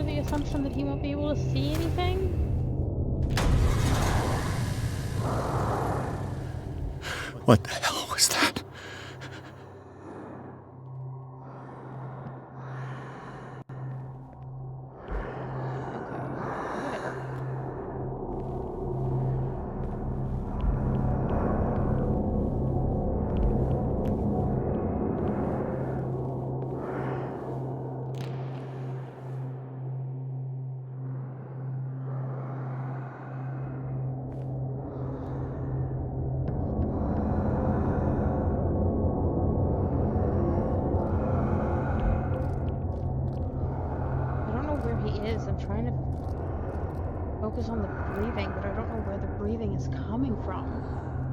the assumption that he won't be able to see anything? What the hell was that? Trying to focus on the breathing, but I don't know where the breathing is coming from.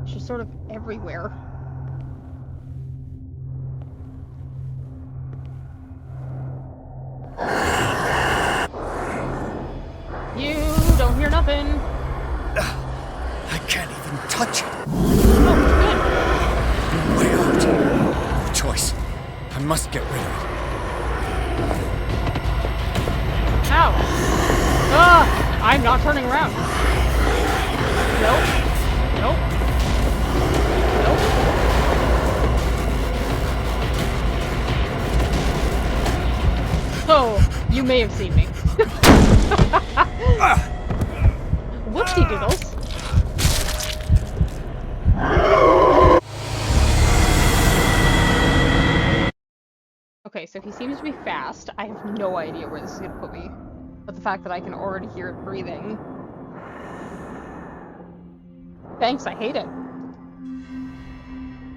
It's just sort of everywhere. You don't hear nothing. I can't even touch it. Oh, No way out. No choice. I must get rid of it. Ow! I'm not turning around. Nope. Nope. Nope. Oh, you may have seen me. Whoopsie doodles. Okay, so he seems to be fast. I have no idea where this is gonna put me. But the fact that I can already hear it breathing. Thanks, I hate it.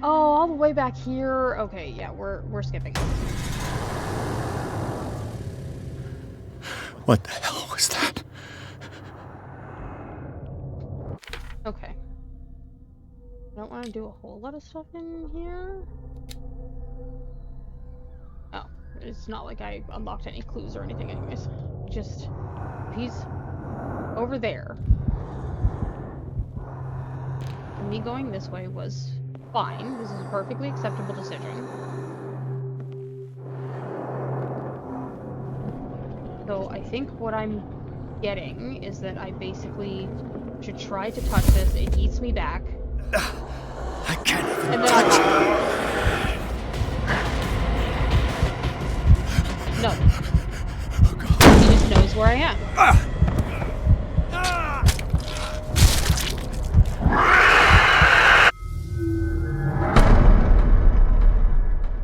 Oh, all the way back here. Okay, yeah, we're skipping. What the hell was that? Okay. I don't want to do a whole lot of stuff in here. Oh, it's not like I unlocked any clues or anything anyways. Just, he's over there. And me going this way was fine. This is a perfectly acceptable decision. So I think what I'm getting is that I basically should try to touch this. It eats me back. I can't even touch it. No. He just knows where I am.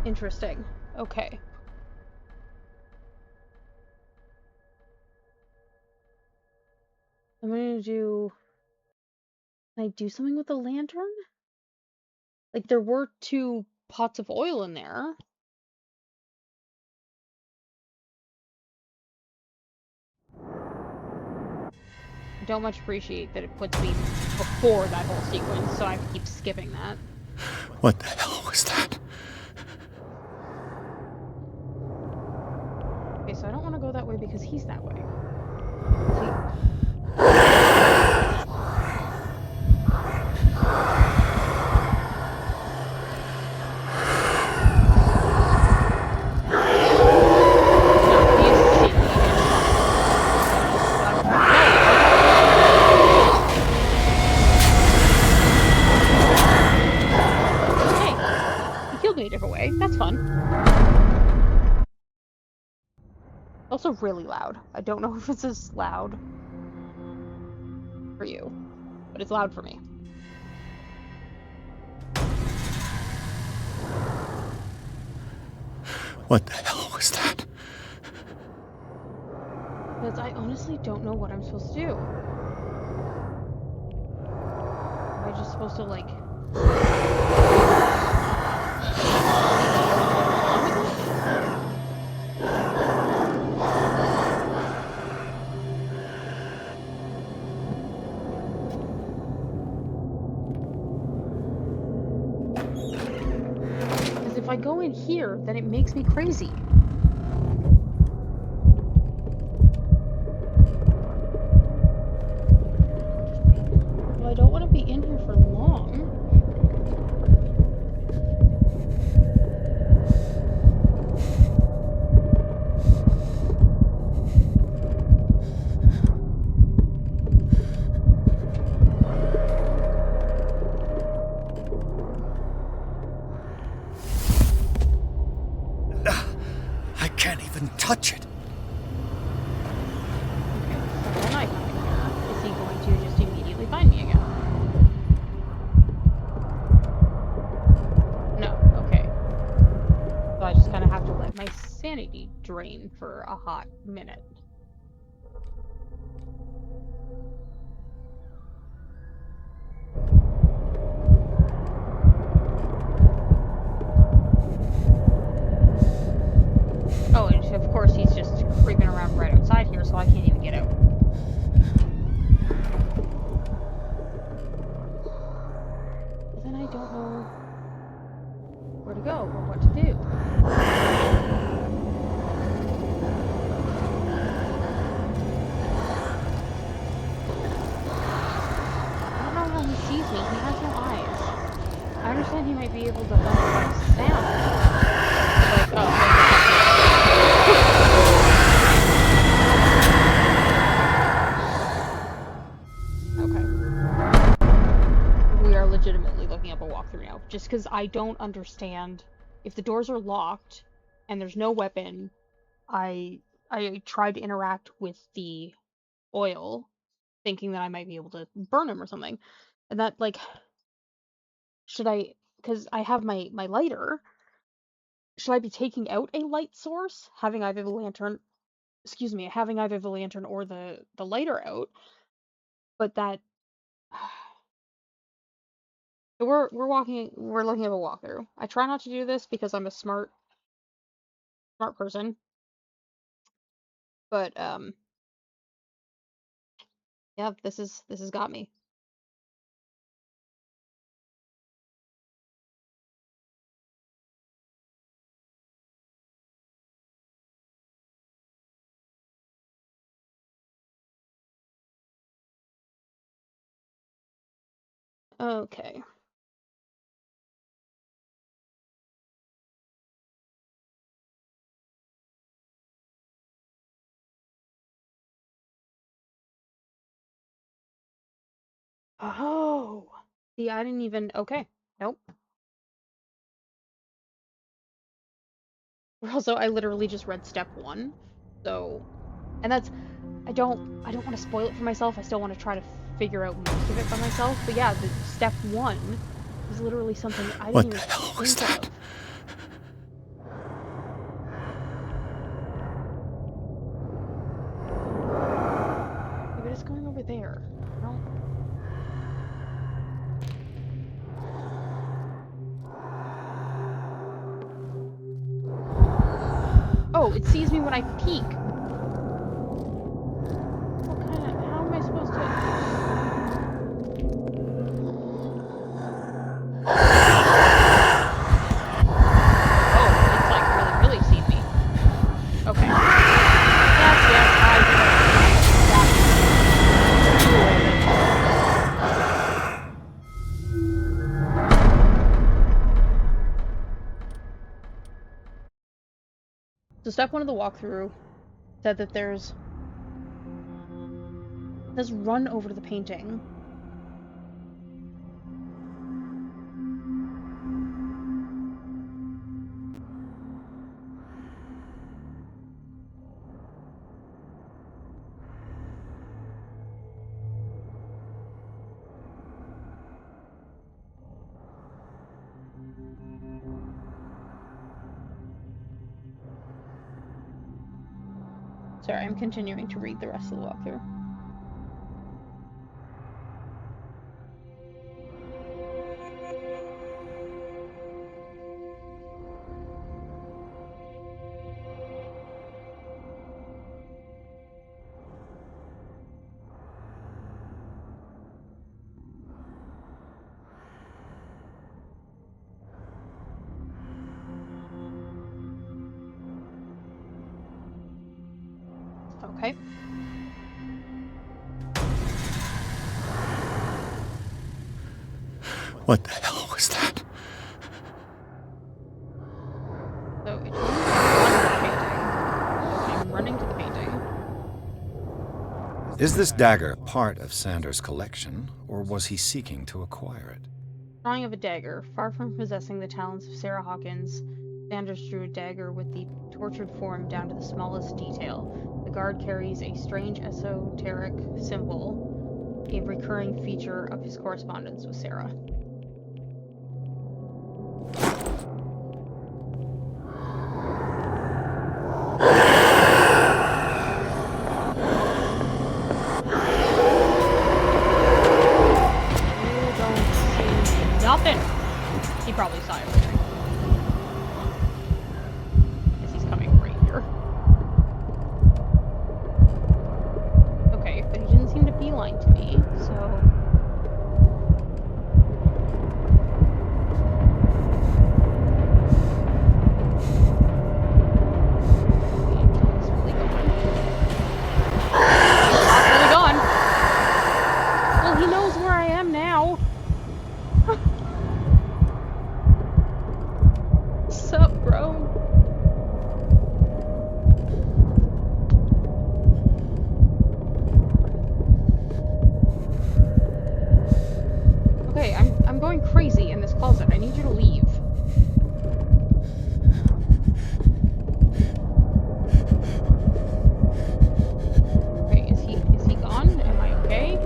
Interesting. Okay. I'm gonna do... Can I do something with the lantern? Like, there were 2 pots of oil in there. I don't much appreciate that it puts me before that whole sequence, so I have to keep skipping that. What the hell was that? Okay, so I don't want to go that way because he's that way. That's fun. Also really loud. I don't know if it's as loud for you, but it's loud for me. What the hell was that? Because I honestly don't know what I'm supposed to do. Am I just supposed to, like... If I go in here, then it makes me crazy. Well, I don't want to be in here for long. even touch it. Okay, so then I come in here. Is he going to just immediately find me again? No, okay. So I just kind of have to let my sanity drain for a hot minute. Oh, and of course he's just creeping around right outside here, so I can't even get out. But then I don't know where to go or what to do. I don't know how he sees me. He has no eyes. I understand he might be able to hunt by sound. Like, oh, okay. We are legitimately looking up a walkthrough now, just because I don't understand. If the doors are locked and there's no weapon, I tried to interact with the oil, thinking that I might be able to burn him or something, and that, like, should I? Because I have my lighter. Should I be taking out a light source, having either the lantern, excuse me, having either the lantern or the lighter out? But that we're looking at a walkthrough. I try not to do this because I'm a smart person, but yeah, this has got me. Okay. Oh, see, I didn't even. Okay, nope. Also, I literally just read step 1, so, and that's, I don't want to spoil it for myself. I still want to try to figure out most of it by myself. But yeah, the step 1 is literally something I What didn't the even hell was think that? of. Yeah, but it's going over there. I don't. Oh, it sees me when I peek. What kind of? How am I supposed to? Oh, it's like really seen me. Okay. Yes, I So step 1 of the walkthrough said that there's this run over to the painting. Sorry, I'm continuing to read the rest of the walkthrough. Okay. What the hell was that? So it told me to run to the painting. So I'm running to the painting. Is this dagger part of Sanders' collection, or was he seeking to acquire it? Drawing of a dagger. Far from possessing the talents of Sarah Hawkins, Sanders drew a dagger with the tortured form down to the smallest detail. The guard carries a strange esoteric symbol, a recurring feature of his correspondence with Sarah. Nothing! He probably saw everything. Guess he's coming right here. Okay, but he didn't seem to beeline to me, so... He's really gone. He's not really gone! Well, he knows where I am now! Sup, bro? Okay, I'm going crazy in this closet. I need you to leave. Okay, is he gone? Am I okay?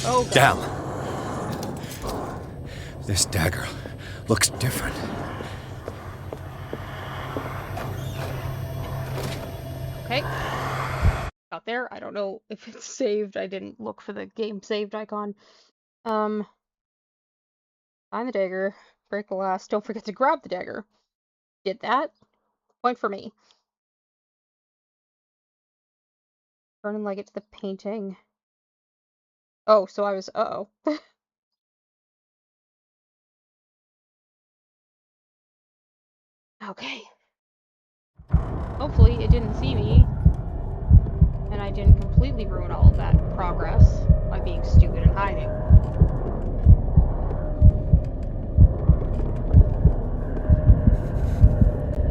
Oh, God. Down. This dagger looks different. Okay. Got there. I don't know if it's saved. I didn't look for the game saved icon. Find the dagger. Break glass. Don't forget to grab the dagger. Did that. Point for me. Turn and leg it to the painting. Oh, so I was... Uh-oh. Okay. Hopefully it didn't see me. And I didn't completely ruin all of that progress by being stupid and hiding.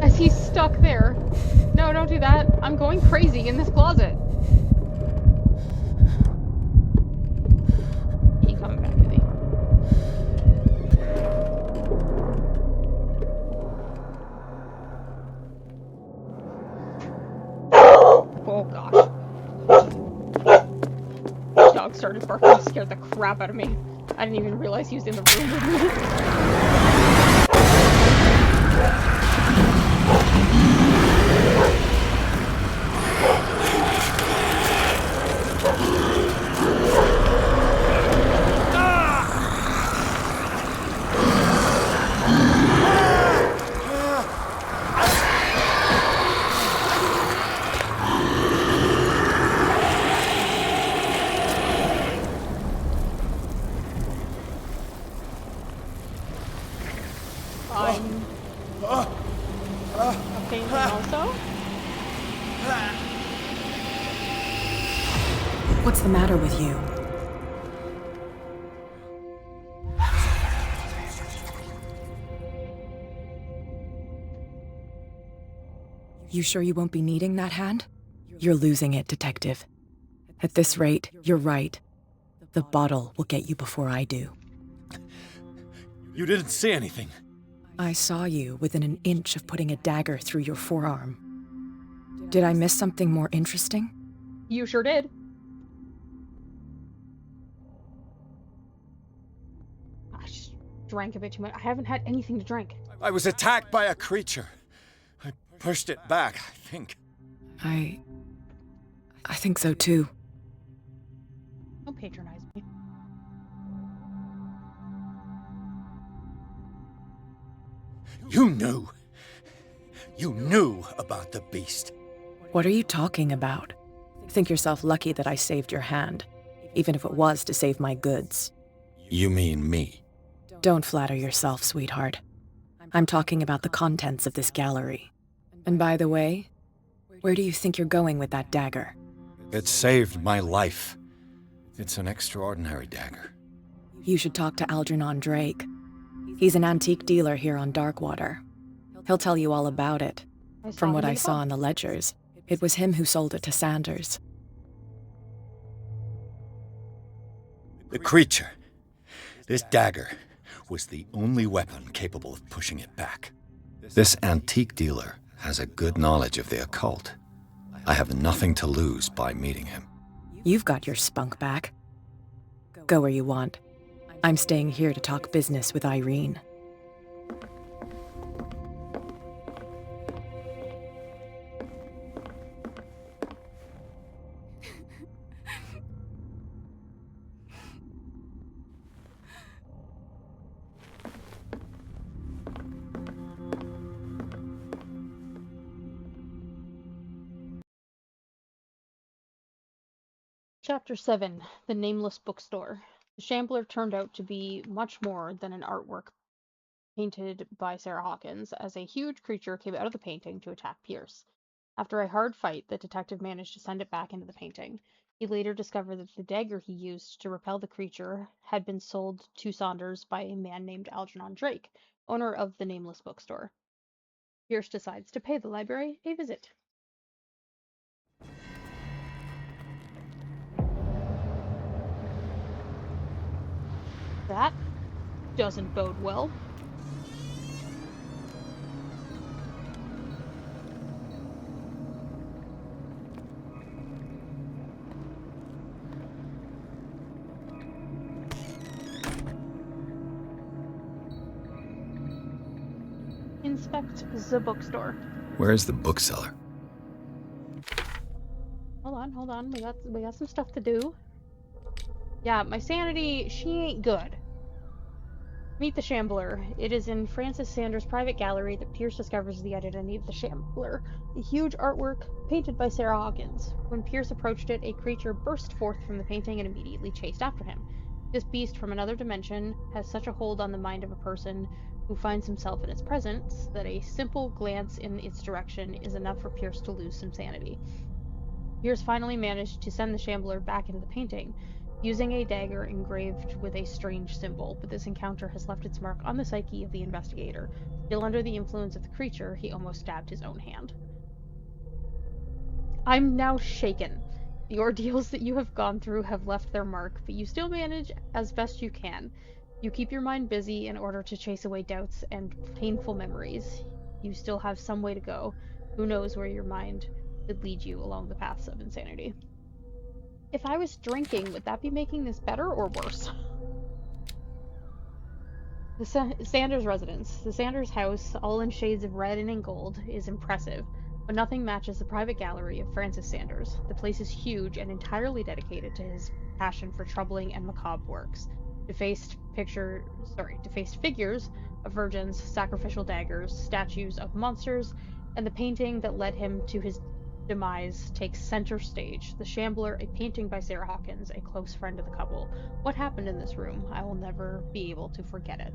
As he's stuck there. No, don't do that. I'm going crazy in this closet. He coming back to me. Oh gosh. Dog started barking and scared the crap out of me. I didn't even realize he was in the room with me. What's the matter with you? You sure you won't be needing that hand? You're losing it, Detective. At this rate, you're right. The bottle will get you before I do. You didn't see anything. I saw you within an inch of putting a dagger through your forearm. Did I miss something more interesting? You sure did. I just drank a bit too much. I haven't had anything to drink. I was attacked by a creature. I pushed it back, I think. I think so too. Don't patronize me. You knew. You knew about the beast. What are you talking about? Think yourself lucky that I saved your hand, even if it was to save my goods. You mean me? Don't flatter yourself, sweetheart. I'm talking about the contents of this gallery. And by the way, where do you think you're going with that dagger? It saved my life. It's an extraordinary dagger. You should talk to Algernon Drake. He's an antique dealer here on Darkwater. He'll tell you all about it. I saw From him what in I the saw pub. in the ledgers, it was him who sold it to Sanders. The creature. This dagger was the only weapon capable of pushing it back. This antique dealer has a good knowledge of the occult. I have nothing to lose by meeting him. You've got your spunk back. Go where you want. I'm staying here to talk business with Irene. Chapter 7: The Nameless Bookstore. The Shambler turned out to be much more than an artwork painted by Sarah Hawkins, as a huge creature came out of the painting to attack Pierce. After a hard fight, the detective managed to send it back into the painting. He later discovered that the dagger he used to repel the creature had been sold to Saunders by a man named Algernon Drake, owner of the Nameless Bookstore. Pierce decides to pay the library a visit. That doesn't bode well. Inspect the bookstore. Where's the bookseller? Hold on. We got some stuff to do. Yeah, my sanity, she ain't good. Meet the Shambler. It is in Francis Sanders' private gallery that Pierce discovers the identity of the Shambler, a huge artwork painted by Sarah Hawkins. When Pierce approached it, a creature burst forth from the painting and immediately chased after him. This beast from another dimension has such a hold on the mind of a person who finds himself in its presence that a simple glance in its direction is enough for Pierce to lose some sanity. Pierce finally managed to send the Shambler back into the painting, using a dagger engraved with a strange symbol, but this encounter has left its mark on the psyche of the investigator. Still under the influence of the creature, he almost stabbed his own hand. I'm now shaken. The ordeals that you have gone through have left their mark, but you still manage as best you can. You keep your mind busy in order to chase away doubts and painful memories. You still have some way to go. Who knows where your mind could lead you along the paths of insanity. If I was drinking, would that be making this better or worse? The Sanders residence. The Sanders house, all in shades of red and in gold, is impressive, but nothing matches the private gallery of Francis Sanders. The place is huge and entirely dedicated to his passion for troubling and macabre works. Defaced figures of virgins, sacrificial daggers, statues of monsters, and the painting that led him to his demise takes center stage. The Shambler, a painting by Sarah Hawkins, a close friend of the couple. What happened in this room? I will never be able to forget it.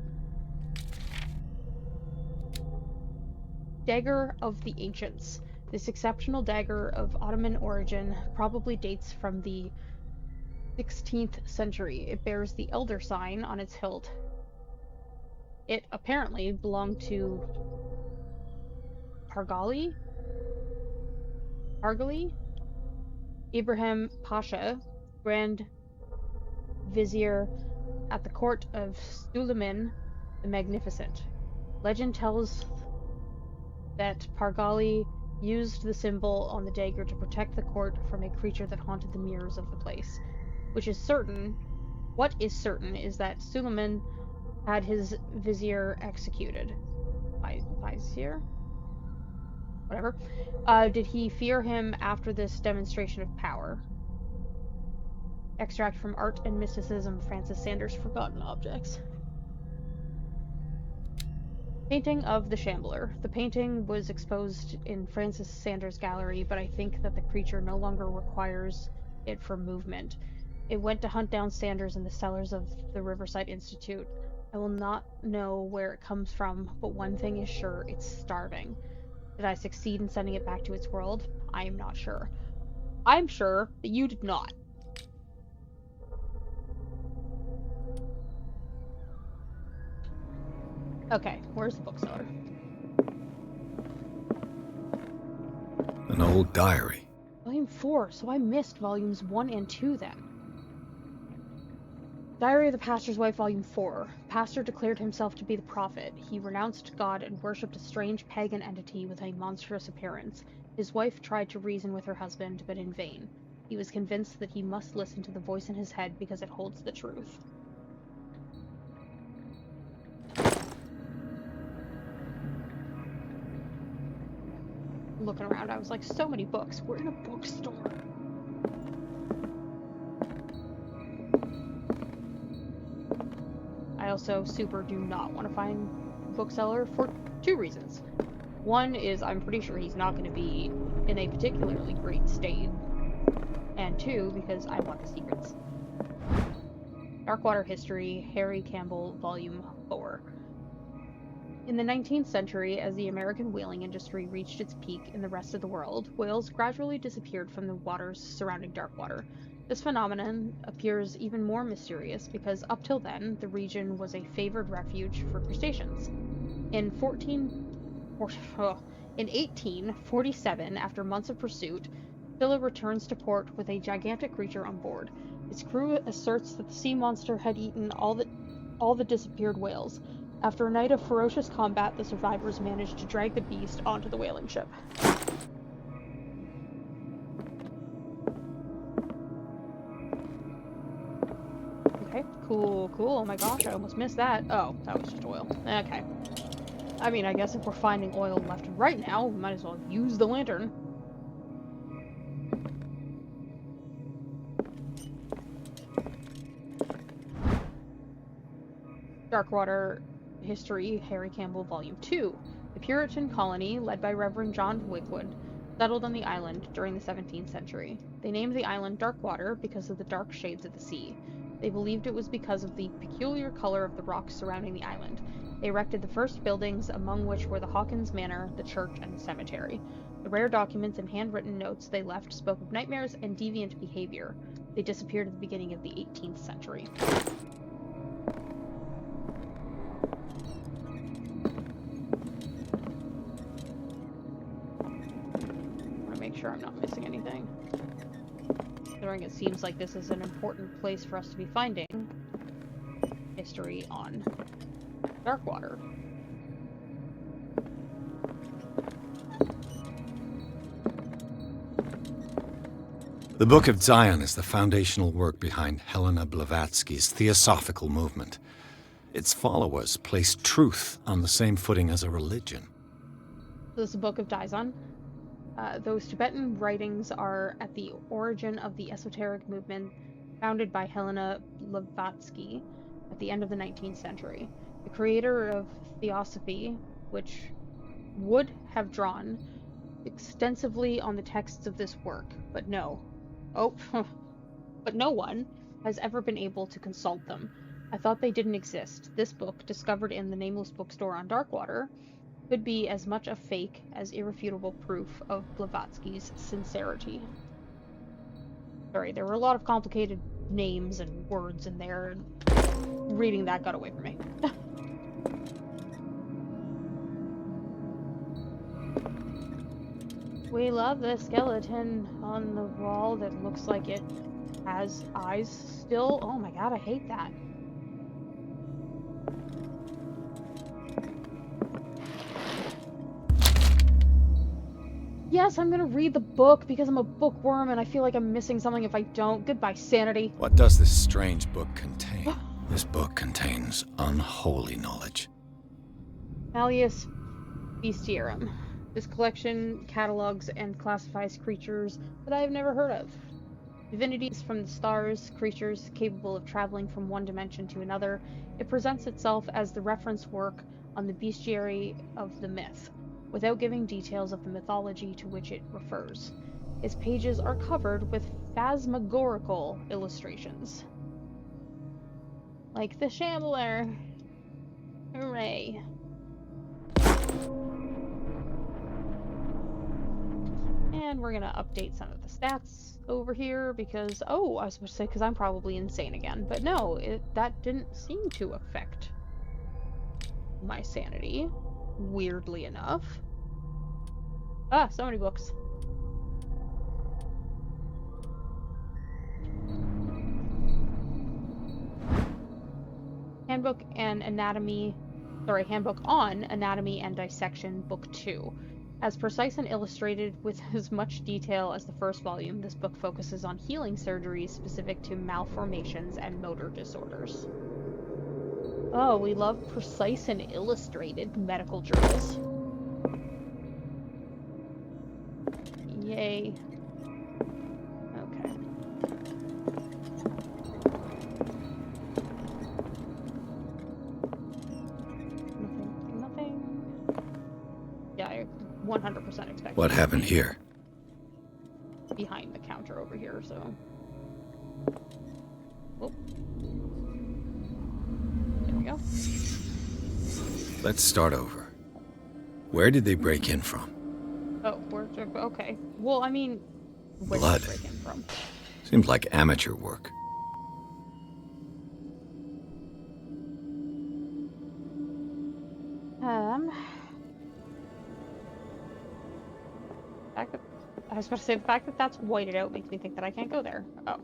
Dagger of the Ancients. This exceptional dagger of Ottoman origin probably dates from the 16th century. It bears the Elder sign on its hilt. It apparently belonged to Pargali? Ibrahim Pasha, Grand Vizier at the court of Suleiman the Magnificent. Legend tells that Pargali used the symbol on the dagger to protect the court from a creature that haunted the mirrors of the place. What is certain is that Suleiman had his vizier executed. Vizier? Whatever. Did he fear him after this demonstration of power? Extract from Art and Mysticism, Francis Sanders' Forgotten Objects. Painting of the Shambler. The painting was exposed in Francis Sanders' gallery, but I think that the creature no longer requires it for movement. It went to hunt down Sanders in the cellars of the Riverside Institute. I will not know where it comes from, but one thing is sure, it's starving. Did I succeed in sending it back to its world? I am not sure. I'm sure that you did not. Okay, where's the bookseller? An old diary. Volume 4, so I missed volumes 1 and 2 then. Diary of the Pastor's Wife, Volume 4. Pastor declared himself to be the prophet. He renounced God and worshipped a strange pagan entity with a monstrous appearance. His wife tried to reason with her husband, but in vain. He was convinced that he must listen to the voice in his head because it holds the truth. Looking around, I was like, so many books. We're in a bookstore. I also super do not want to find a bookseller for 2 reasons. One is I'm pretty sure he's not going to be in a particularly great state. And 2, because I want the secrets. Darkwater History, Harry Campbell, Volume 4. In the 19th century, as the American whaling industry reached its peak in the rest of the world, whales gradually disappeared from the waters surrounding Darkwater. This phenomenon appears even more mysterious because up till then, the region was a favored refuge for crustaceans. In 1847, after months of pursuit, Scylla returns to port with a gigantic creature on board. Its crew asserts that the sea monster had eaten all the disappeared whales. After a night of ferocious combat, the survivors managed to drag the beast onto the whaling ship. Okay, cool. Oh my gosh, I almost missed that. Oh, that was just oil. Okay. I mean, I guess if we're finding oil left and right now, we might as well use the lantern. Darkwater History, Harry Campbell, Volume 2. The Puritan colony, led by Reverend John Wigwood, settled on the island during the 17th century. They named the island Darkwater because of the dark shades of the sea. They believed it was because of the peculiar color of the rocks surrounding the island. They erected the first buildings, among which were the Hawkins Manor, the church, and the cemetery. The rare documents and handwritten notes they left spoke of nightmares and deviant behavior. They disappeared at the beginning of the 18th century. Make sure I'm not missing anything. Considering it seems like this is an important place for us to be finding history on Darkwater. The Book of Zion is the foundational work behind Helena Blavatsky's Theosophical movement. Its followers place truth on the same footing as a religion. This is the Book of Dizon. Those Tibetan writings are at the origin of the esoteric movement founded by Helena Blavatsky at the end of the 19th century. The creator of Theosophy, which would have drawn extensively on the texts of this work, but no one has ever been able to consult them. I thought they didn't exist. This book, discovered in the nameless bookstore on Darkwater, could be as much a fake as irrefutable proof of Blavatsky's sincerity. Sorry, there were a lot of complicated names and words in there, and reading that got away from me. We love the skeleton on the wall that looks like it has eyes still. Oh my god, I hate that. Yes, I'm gonna read the book because I'm a bookworm and I feel like I'm missing something if I don't. Goodbye, sanity. What does this strange book contain? This book contains unholy knowledge. Malleus Bestiarum. This collection catalogs and classifies creatures that I have never heard of. Divinities from the stars, creatures capable of traveling from one dimension to another. It presents itself as the reference work on the bestiary of the myth, without giving details of the mythology to which it refers. Its pages are covered with phantasmagorical illustrations. Like the Shambler. Hooray. And we're gonna update some of the stats over here because, oh, I was supposed to say because I'm probably insane again, but no, that didn't seem to affect my sanity, weirdly enough. Ah, so many books. Handbook on Anatomy and Dissection, Book 2. As precise and illustrated with as much detail as the first volume, this book focuses on healing surgeries specific to malformations and motor disorders. Oh, we love precise and illustrated medical journals. Yay. Okay. Nothing. Yeah, I 100% expect. What happened here? Behind the counter over here, so. Oh. There we go. Let's start over. Where did they break in from? Oh, okay. Well, I mean, where Blood. did they break in from? Seems like amateur work. I was about to say, the fact that that's whited out makes me think that I can't go there. Oh.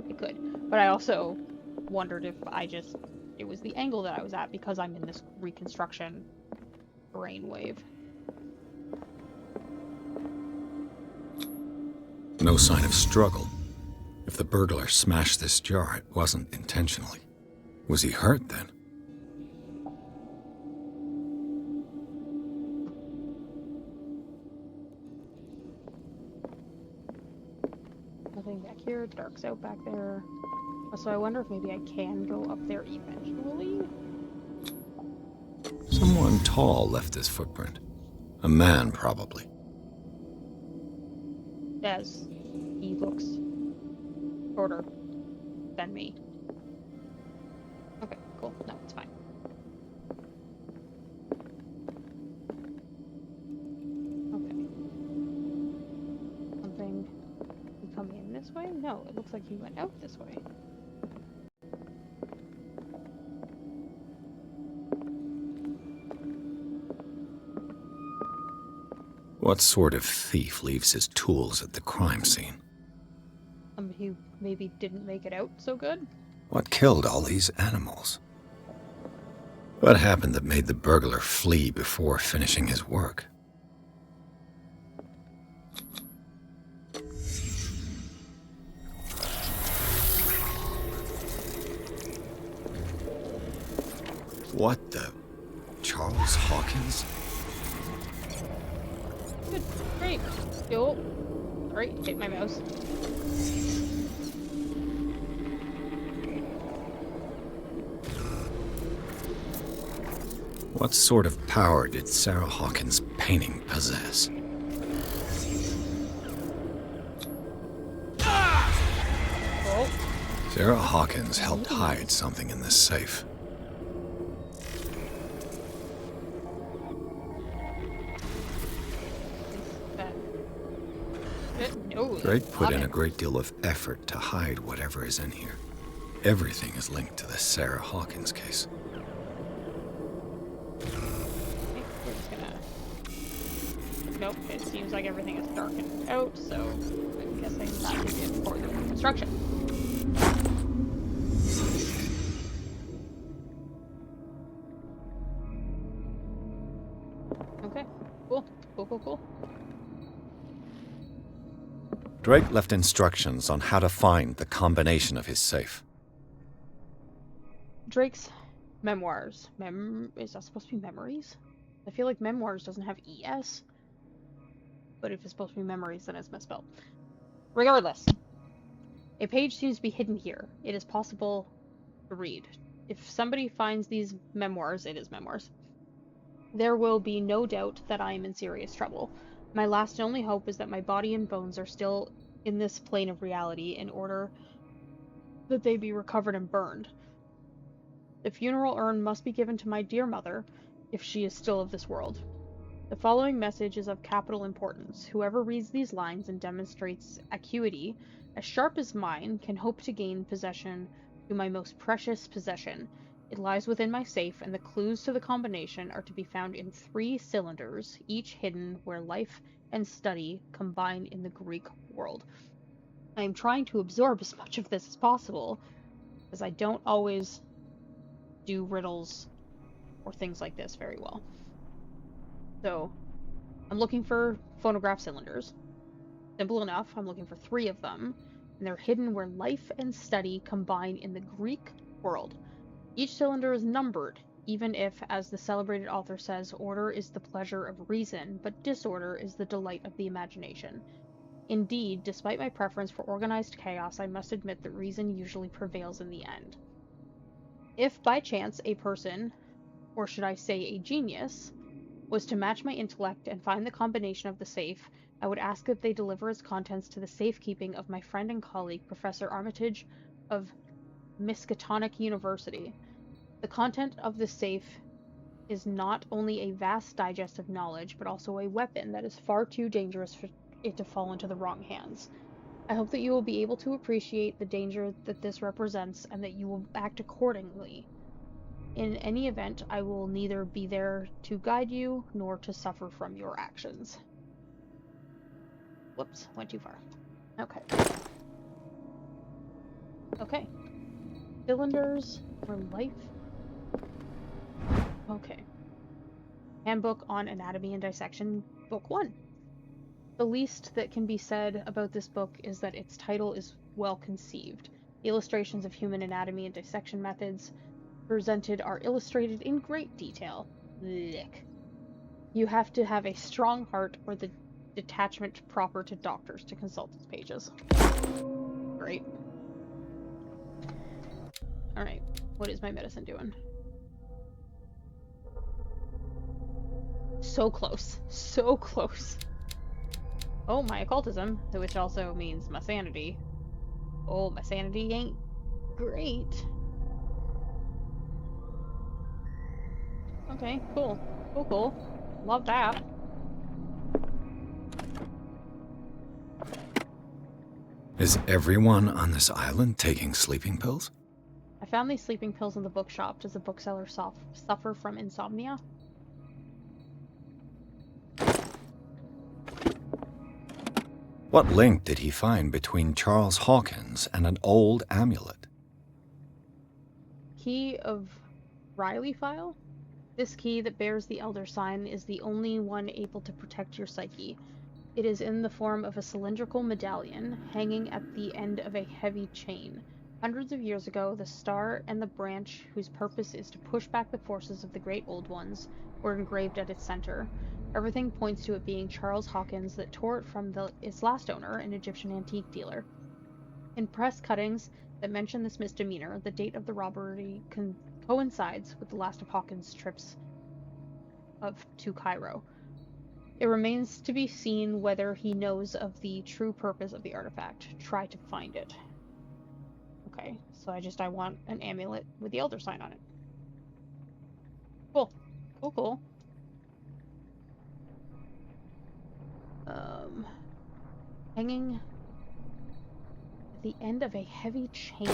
It could. But I also wondered if it was the angle that I was at because I'm in this reconstruction brainwave. No sign of struggle. If the burglar smashed this jar, it wasn't intentionally. Was he hurt then? Nothing back here. Dark's out back there. So I wonder if maybe I can go up there eventually. Someone tall left this footprint. A man, probably. As he looks shorter than me. Okay, cool. No, it's fine. Okay. Something coming in this way? No, it looks like he went out this way. What sort of thief leaves his tools at the crime scene? He maybe didn't make it out so good? What killed all these animals? What happened that made the burglar flee before finishing his work? What the? Charles Hawkins? Good. Great. Cool. Alright, hit my mouse. What sort of power did Sarah Hawkins' painting possess? Oh. Sarah Hawkins helped hide something in this safe. Drake put in a great deal of effort to hide whatever is in here. Everything is linked to the Sarah Hawkins case. We're just gonna... Nope, it seems like everything is darkened out, so I'm guessing that is it for the reconstruction. Okay, cool. Cool. Drake left instructions on how to find the combination of his safe. Drake's memoirs. Is that supposed to be memories? I feel like memoirs doesn't have ES. But if it's supposed to be memories, then it's misspelled. Regardless, a page seems to be hidden here. It is possible to read. If somebody finds these memoirs, it is memoirs. There will be no doubt that I am in serious trouble. My last and only hope is that my body and bones are still in this plane of reality in order that they be recovered and burned. The funeral urn must be given to my dear mother, if she is still of this world. The following message is of capital importance. Whoever reads these lines and demonstrates acuity as sharp as mine can hope to gain possession to my most precious possession. It lies within my safe, and the clues to the combination are to be found in 3 cylinders, each hidden where life and study combine in the Greek world. I am trying to absorb as much of this as possible, as I don't always do riddles or things like this very well. So, I'm looking for phonograph cylinders. Simple enough, I'm looking for 3 of them, and they're hidden where life and study combine in the Greek world. Each cylinder is numbered, even if, as the celebrated author says, order is the pleasure of reason, but disorder is the delight of the imagination. Indeed, despite my preference for organized chaos, I must admit that reason usually prevails in the end. If by chance a person, or should I say a genius, was to match my intellect and find the combination of the safe, I would ask that they deliver its contents to the safekeeping of my friend and colleague, Professor Armitage of Miskatonic University. The content of the safe is not only a vast digest of knowledge, but also a weapon that is far too dangerous for it to fall into the wrong hands. I hope that you will be able to appreciate the danger that this represents, and that you will act accordingly. In any event, I will neither be there to guide you, nor to suffer from your actions. Whoops, went too far. Okay. Okay. Cylinders or life? Okay. Handbook on Anatomy and Dissection, Book 1. The least that can be said about this book is that its title is well conceived. The illustrations of human anatomy and dissection methods presented are illustrated in great detail. Lick. You have to have a strong heart or the detachment proper to doctors to consult its pages. Great. Alright, what is my medicine doing? So close. So close. Oh, my occultism, which also means my sanity. Oh, my sanity ain't great. Okay, cool. Cool. Love that. Is everyone on this island taking sleeping pills? I found these sleeping pills in the bookshop. Does the bookseller suffer from insomnia? What link did he find between Charles Hawkins and an old amulet? Key of Riley file? This key that bears the Elder Sign is the only one able to protect your psyche. It is in the form of a cylindrical medallion, hanging at the end of a heavy chain. Hundreds of years ago, the star and the branch, whose purpose is to push back the forces of the Great Old Ones, were engraved at its center. Everything points to it being Charles Hawkins that tore it from its last owner, an Egyptian antique dealer. In press cuttings that mention this misdemeanor, the date of the robbery coincides with the last of Hawkins' trips to Cairo. It remains to be seen whether he knows of the true purpose of the artifact. Try to find it. Okay, so I want an amulet with the Elder Sign on it. Cool. Cool. Hanging at the end of a heavy chain.